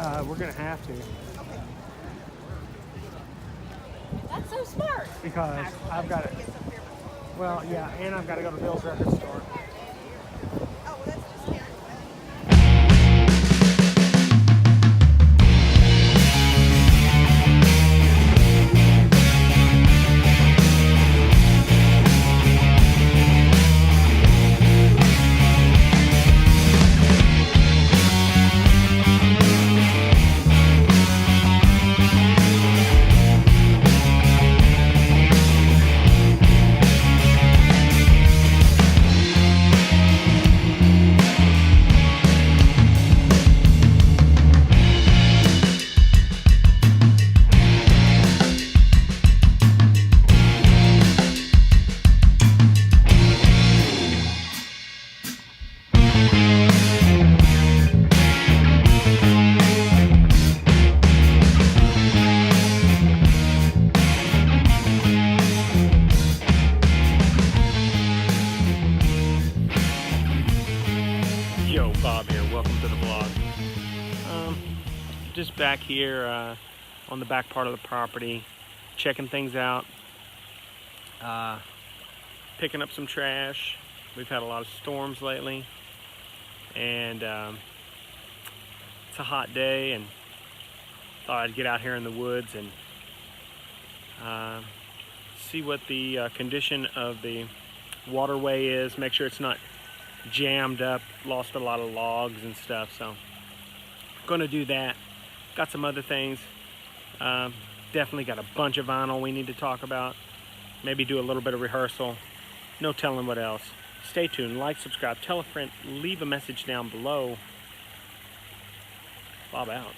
We're gonna have to. Okay. That's so smart. Because I've got it. Well, yeah, and I've got to go to Bill's record store. Oh, well, that's just here. Yo, Bob here. Welcome to the vlog. Just back here on the back part of the property, checking things out, picking up some trash. We've had a lot of storms lately, and it's a hot day, and thought I'd get out here in the woods and see what the condition of the waterway is, make sure it's not jammed up, lost a lot of logs and stuff. So going to do that. Got some other things. Definitely got a bunch of vinyl we need to talk about. Maybe do a little bit of rehearsal. No telling what else. Stay tuned, like, subscribe, tell a friend, leave a message down below. Bob out.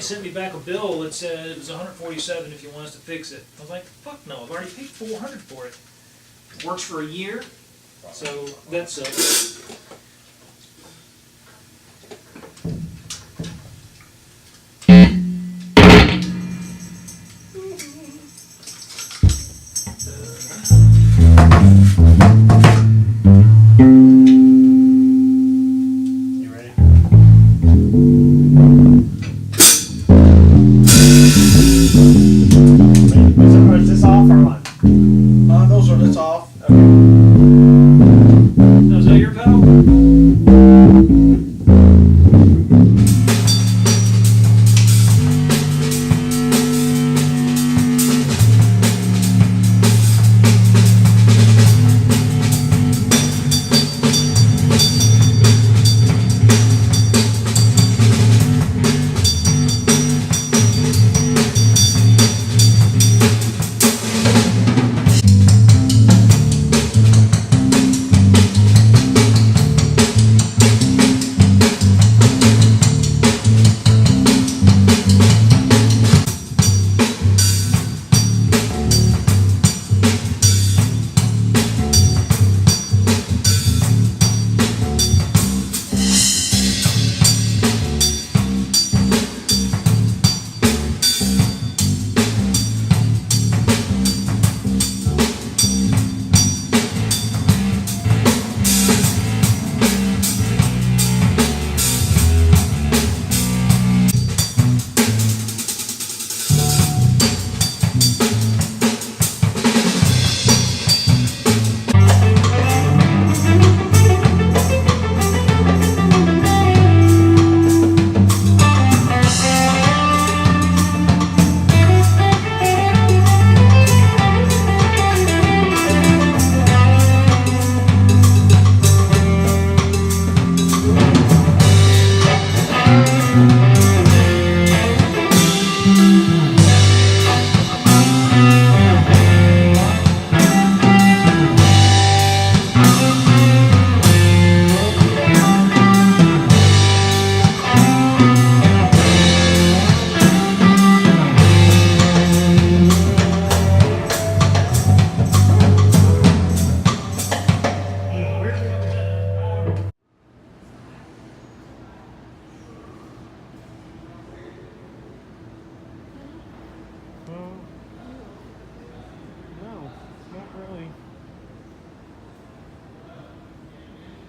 Sent me back a bill that said it was $147 if you want us to fix it. I was like, fuck no, I've already paid $400 for it. It works for a year, so that sucks. Those are lit off. Okay. Is that your pedal?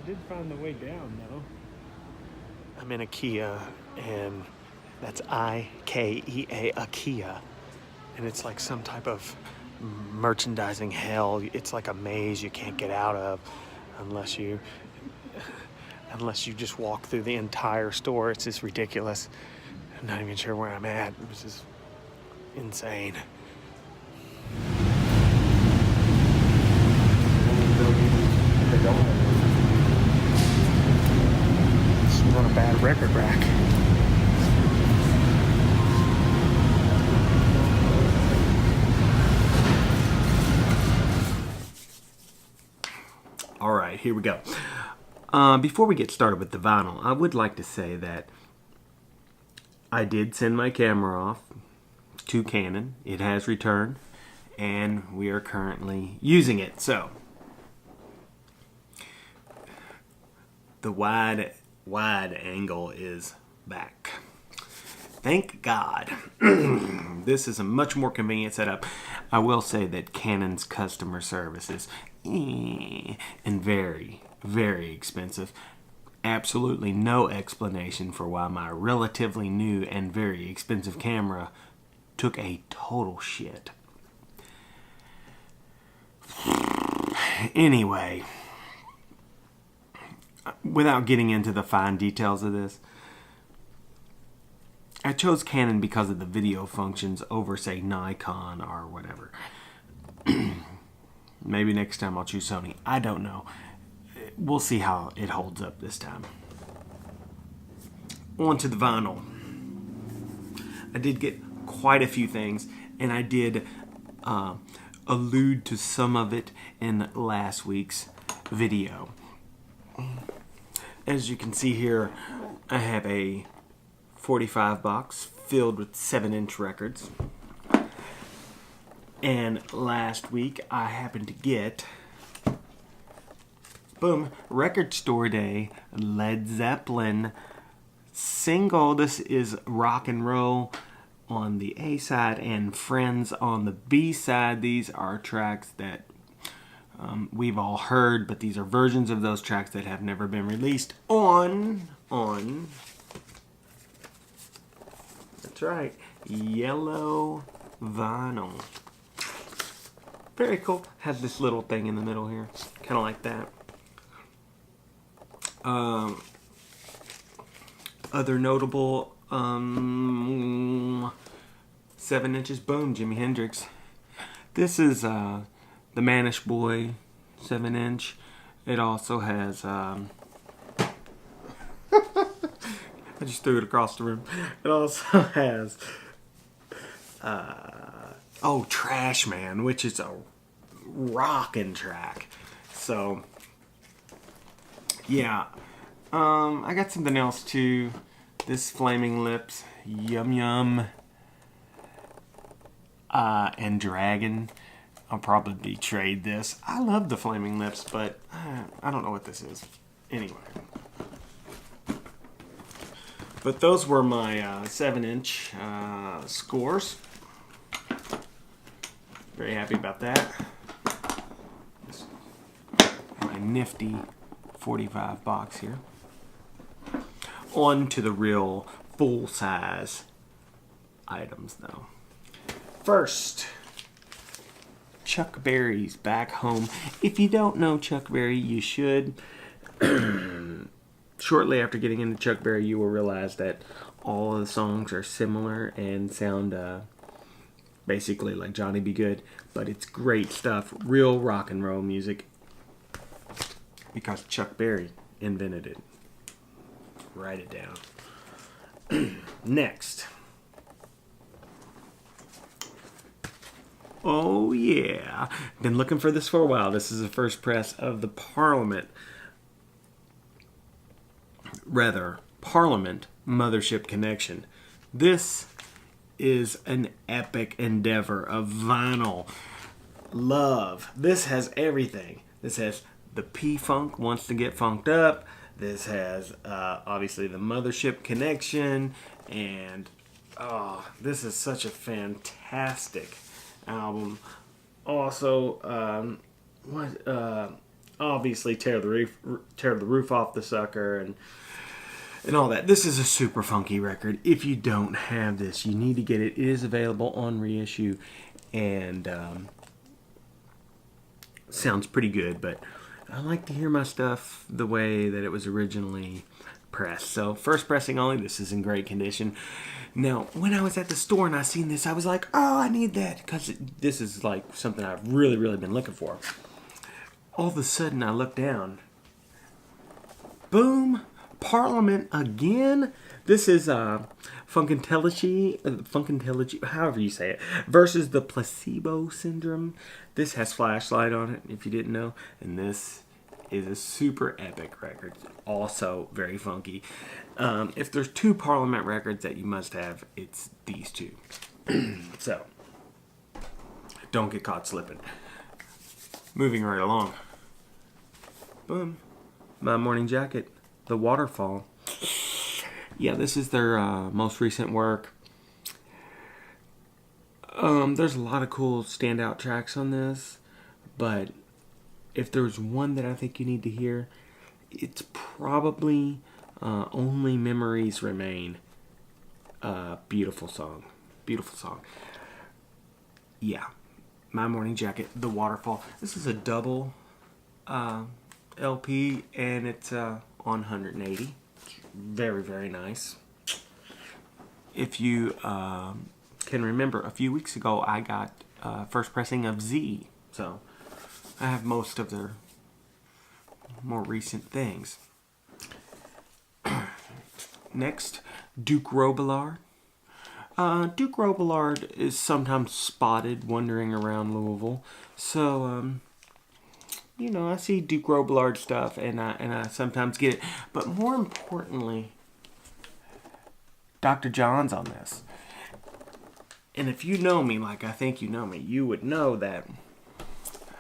I did find the way down though. I'm in IKEA, and that's IKEA, IKEA, and it's like some type of merchandising hell. It's like a maze you can't get out of unless you just walk through the entire store. It's just ridiculous. I'm not even sure where I'm at. This is insane. On a bad record rack. All right, here we go. Before we get started with the vinyl, I would like to say that I did send my camera off to Canon. It has returned, and we are currently using it. So, the wide angle is back. Thank God. This is a much more convenient setup. I will say that Canon's customer service is and very, very expensive. Absolutely no explanation for why my relatively new and very expensive camera took a total shit. Anyway, without getting into the fine details of this, I chose Canon because of the video functions over, say, Nikon or whatever. Maybe next time I'll choose Sony. I don't know. We'll see how it holds up this time. On to the vinyl. I did get quite a few things, and I did allude to some of it in last week's video. As you can see here, I have a 45 box filled with 7-inch records. And last week I happened to get, boom, Record Store Day, Led Zeppelin single. This is Rock and Roll on the A side and Friends on the B side. These are tracks that we've all heard, but these are versions of those tracks that have never been released on that's right, yellow vinyl. Very cool. Has this little thing in the middle here, kind of like that. Other notable 7 inches, boom, Jimi Hendrix. This is the Manish Boy 7-inch. It also has I just threw it across the room. It also has Trash Man, which is a rockin' track. So yeah, I got something else too. This Flaming Lips, Yum Yum, and Dragon. I'll probably trade this. I love the Flaming Lips, but I don't know what this is. Anyway. But those were my 7-inch scores. Very happy about that. My nifty 45 box here. On to the real full-size items, though. First, Chuck Berry's Back Home. If you don't know Chuck Berry, you should. Shortly after getting into Chuck Berry, you will realize that all of the songs are similar and sound basically like Johnny B. Good, but it's great stuff. Real rock and roll music because Chuck Berry invented it. Write it down. Next. Oh yeah, been looking for this for a while. This is the first press of the Parliament Mothership Connection. This is an epic endeavor of vinyl love. This has everything. This has the P-Funk, Wants to Get Funked Up. This has obviously the Mothership Connection, and this is such a fantastic album. Also, obviously tear the roof off the sucker and all that. This is a super funky record. If you don't have this, you need to get it. It is available on reissue, and sounds pretty good, but I like to hear my stuff the way that it was originally pressed. So first pressing only, this is in great condition. Now, when I was at the store and I seen this, I was like, oh, I need that, because this is like something I've really, really been looking for. All of a sudden, I look down. Boom! Parliament again. This is Funkadelic, however you say it, versus the Placebo Syndrome. This has Flashlight on it, if you didn't know, and this is a super epic record, also very funky. If there's two Parliament records that you must have, it's these two. So, don't get caught slipping. Moving right along. Boom. My Morning Jacket, The Waterfall. Yeah, this is their most recent work. There's a lot of cool standout tracks on this, but if there's one that I think you need to hear, it's probably Only Memories Remain. Beautiful song. Beautiful song. Yeah. My Morning Jacket, The Waterfall. This is a double LP, and it's on 180. Very, very nice. If you can remember, a few weeks ago I got first pressing of Z, so I have most of their more recent things. Next, Duke Robillard. Duke Robillard is sometimes spotted wandering around Louisville, so you know, I see Duke Robillard stuff, and I sometimes get it. But more importantly, Dr. John's on this. And if you know me like I think you know me, you would know that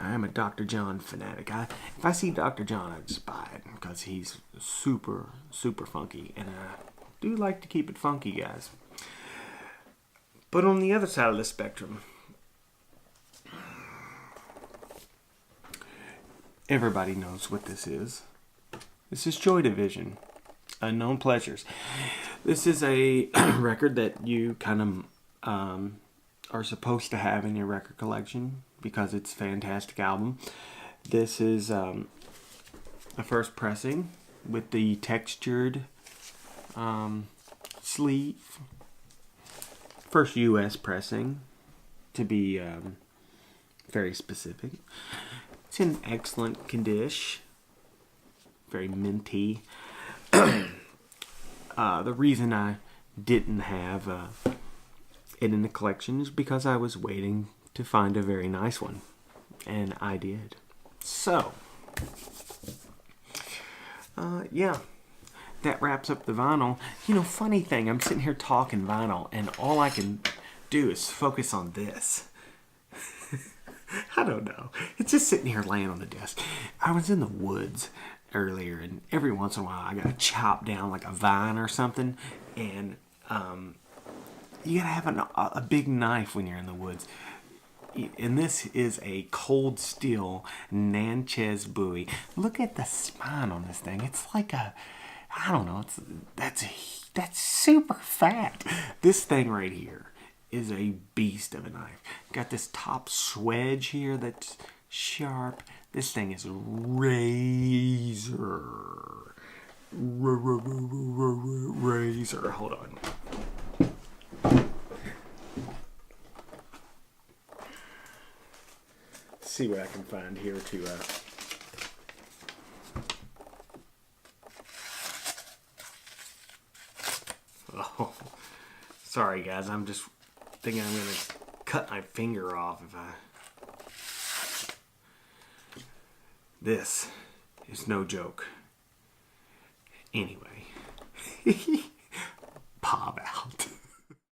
I am a Dr. John fanatic. If I see Dr. John, I just buy it, because he's super, super funky. And I do like to keep it funky, guys. But on the other side of the spectrum, everybody knows what this is. This is Joy Division, Unknown Pleasures. This is a record that you kind of are supposed to have in your record collection, because it's a fantastic album. This is a first pressing with the textured sleeve. First U.S. pressing, to be very specific. It's in excellent condition. Very minty. The reason I didn't have it in the collection is because I was waiting to find a very nice one. And I did. So, yeah. That wraps up the vinyl. You know, funny thing, I'm sitting here talking vinyl, and all I can do is focus on this. I don't know. It's just sitting here laying on the desk. I was in the woods earlier, and every once in a while I gotta chop down like a vine or something, and you gotta have a big knife when you're in the woods. And this is a cold steel Natchez buoy. Look at the spine on this thing. It's like a, I don't know, that's super fat. This thing right here is a beast of a knife. Got this top swedge here that's sharp. This thing is razor. Razor. Hold on. See what I can find here to oh, sorry guys, I'm just thinking I'm gonna cut my finger off if I. This is no joke. Anyway, pop out.